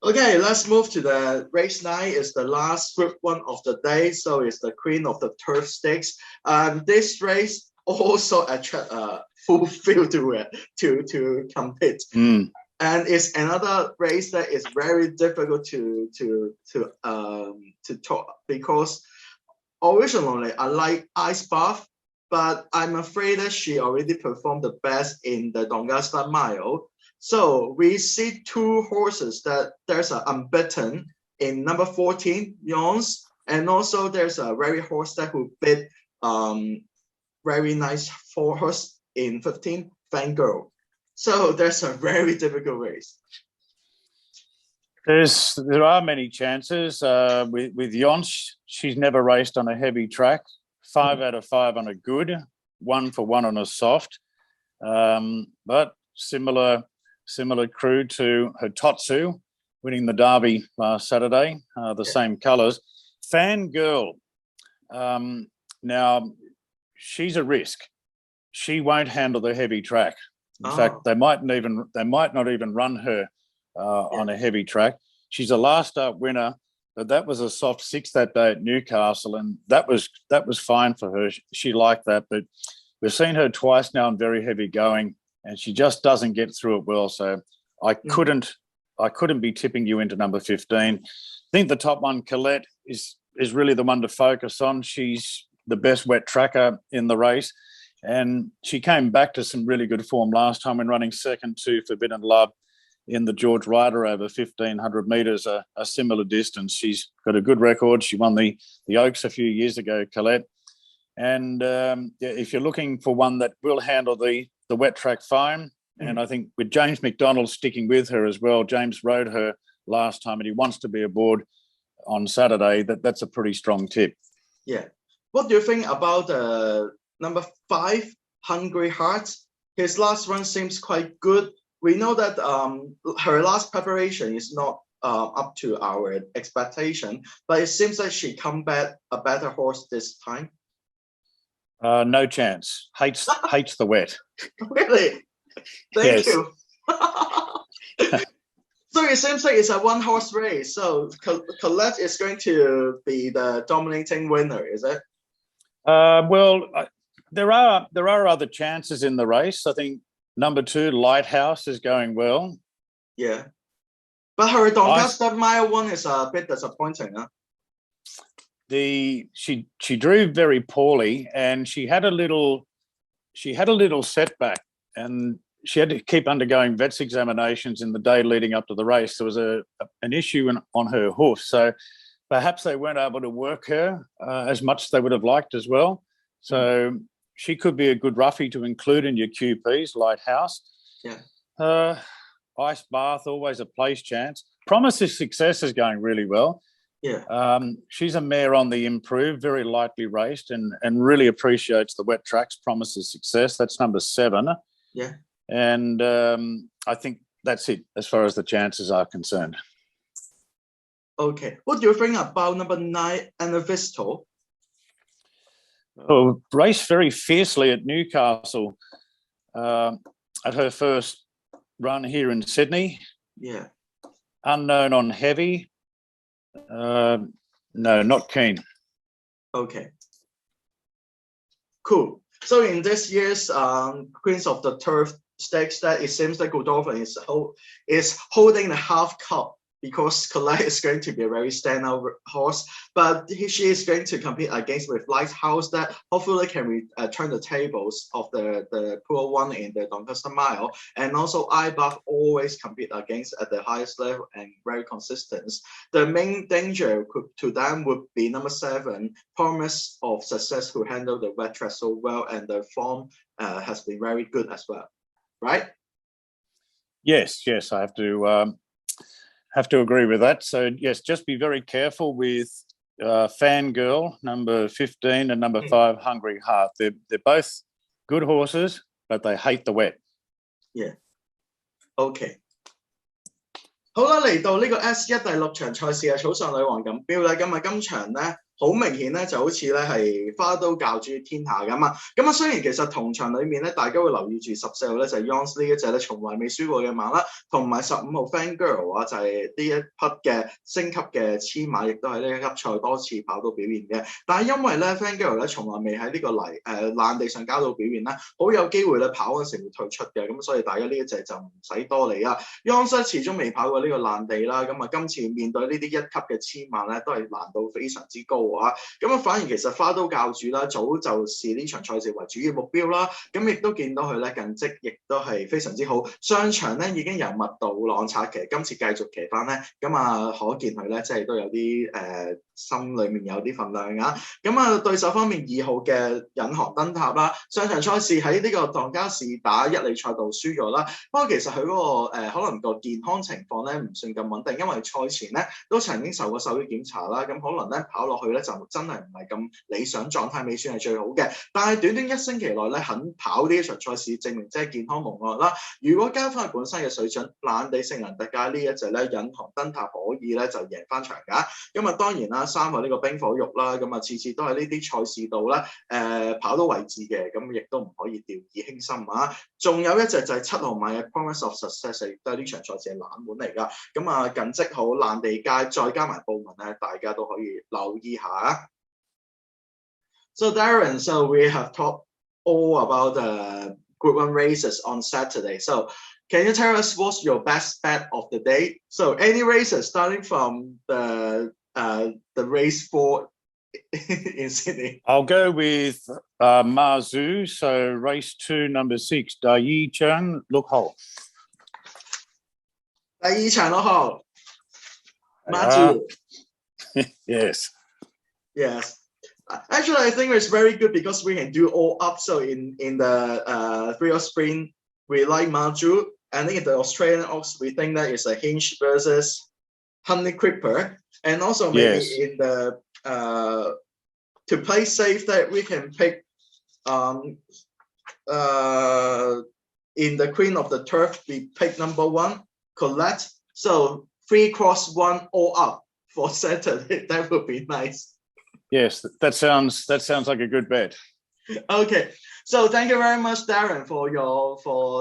Okay, let's move to the race 9. It's the last group one of the day, so it's the Queen of the Turf Stakes. This race also attract a full field to compete. And it's another race that is very difficult to talk, because originally I like Ice Bath, but I'm afraid that she already performed the best in the Doncaster Mile. So we see two horses that there's an unbeaten in number 14, Yons, and also there's a very horse that who beat very nice horse in 15, Fangirl. So there's a very difficult race. There are many chances with Yonch. She's never raced on a heavy track. 5 out of 5 on a good, 1 for 1 on a soft. But similar crew to Hototsu, winning the Derby last Saturday, the same colours. Fangirl, now she's a risk. She won't handle the heavy track. In fact, they might not even run her on a heavy track. She's a last start winner, but that was a soft 6 that day at Newcastle, and that was fine for her. She liked that, but we've seen her twice now in very heavy going, and she just doesn't get through it well. So I couldn't be tipping you into number 15. I think the top one, Colette, is really the one to focus on. She's the best wet tracker in the race, and she came back to some really good form last time when running second to Forbidden Love in the George Ryder over 1,500 metres, a similar distance. She's got a good record. She won the Oaks a few years ago, Colette. And if you're looking for one that will handle the wet track fine, and I think with James McDonald sticking with her as well, James rode her last time and he wants to be aboard on Saturday, that's a pretty strong tip. Yeah. What do you think about number 5, Hungry Heart? His last run seems quite good. We know that her last preparation is not up to our expectation, but it seems like she come back a better horse this time. No chance. Hates the wet. Really? Thank you. So it seems like it's a one-horse race. So Colette is going to be the dominating winner, is it? Well, there are other chances in the race. I think number 2, Lighthouse, is going well. Yeah. But her Doncaster Mile one is a bit disappointing, huh? She drew very poorly, and she had a little setback, and she had to keep undergoing vets examinations in the day leading up to the race. There was an issue on her hoof, so perhaps they weren't able to work her as much as they would have liked as well. So she could be a good roughie to include in your QPs, Lighthouse. Yeah. Ice Bath, always a place chance. Promise of Success is going really well. Yeah. She's a mare on the improve, very lightly raced, and really appreciates the wet tracks. Promise of Success. That's number 7. Yeah. And I think that's it as far as the chances are concerned. Okay. What do you think about number 9, Anavisto? Oh, raced very fiercely at Newcastle at her first run here in Sydney. Yeah. Unknown on heavy. No, not keen. Okay. Cool. So in this year's Queens of the Turf Stakes, that it seems like Godolphin is holding the half cup, because Colette is going to be a very standout horse, but she is going to compete against with Lighthouse, that hopefully can turn the tables of the poor one in the Doncaster Mile. And also Ibach always compete against at the highest level and very consistent. The main danger to them would be number 7, Promise of Success, who handled the wet track so well, and the form has been very good as well, right? Yes, I have to agree with that. So yes, just be very careful with Fangirl, number 15, and number 5, Hungry Heart. They're both good horses, but they hate the wet. Yeah. Okay. 好啦，嚟到呢個 S1 第6場賽事嘅草上女王錦標咧，今日今場咧好明顯咧就好似咧係花都教主天下咁啊。咁啊，雖然其實同場裡面咧，大家會留意住14號咧就係 Yons 呢一隻咧從來未輸過嘅馬啦，同埋15號 Fangirl 啊就係呢一匹嘅升級嘅黐馬，亦都係呢一級賽多次跑到表現嘅。但係因為咧 Fangirl 咧從來未喺呢個爛地上交到表現啦，好有機會咧跑嗰時會退出嘅，咁所以大家呢一隻就唔使多理啊。Yons 始終未跑過呢個爛地啦，咁啊今次面對呢啲一級嘅黐馬咧，都係難度非常之高啊。咁啊反而其實花都教主啦，早就視呢場賽事為主要目標啦，咁亦都見到佢咧近績亦都係非常之好，上場咧已經由麥道朗策騎，今次繼續騎翻咧，咁啊可見佢咧即係都有啲心裏面有啲份量啊。咁啊對手方面2號嘅引航燈塔啦，上場賽事喺呢個唐加士打1哩賽道輸咗啦，不過其實佢嗰個可能個健康情況咧唔算咁穩定，因為賽前咧都曾經受過獸醫檢查啦，咁可能咧跑落去咧就真係唔係咁理想，狀態未算係最好嘅。但係短短1星期內咧肯跑呢一場賽事，證明即係健康無礙啦。如果加翻佢本身嘅水準，爛地聖人特價呢一隻咧引航燈塔可以咧就贏翻場㗎。咁啊當然啦，3號呢個冰火玉啦，咁啊次次都喺呢啲賽事度咧跑到位置嘅，咁亦都唔可以掉以輕心啊。仲有一隻就係7號買嘅 Promise of Success， 亦都係呢場賽事嘅冷門嚟㗎。咁啊近績好，爛地街，再加埋布文咧，大家都可以留意下。So Darren, so we have talked all about the Group 1 races on Saturday. So can you tell us what's your best bet of the day? So any races starting from the race 4 in Sydney? I'll go with Mazu. So race 2, number 6, Dai Chan, look hole. 第二場落後 Mazu. Yes. Yes. Actually, I think it's very good because we can do all up. So in the 3 sprint, we like Maju. And in the Australian Oaks, we think that it's a Hinge versus Honey Creeper. And also maybe in the to play safe that we can pick in the Queen of the Turf, we pick number 1, Colette. So 3x1 all up for Saturday. That would be nice. Yes, that sounds like a good bet. Okay, so thank you very much, Darren, for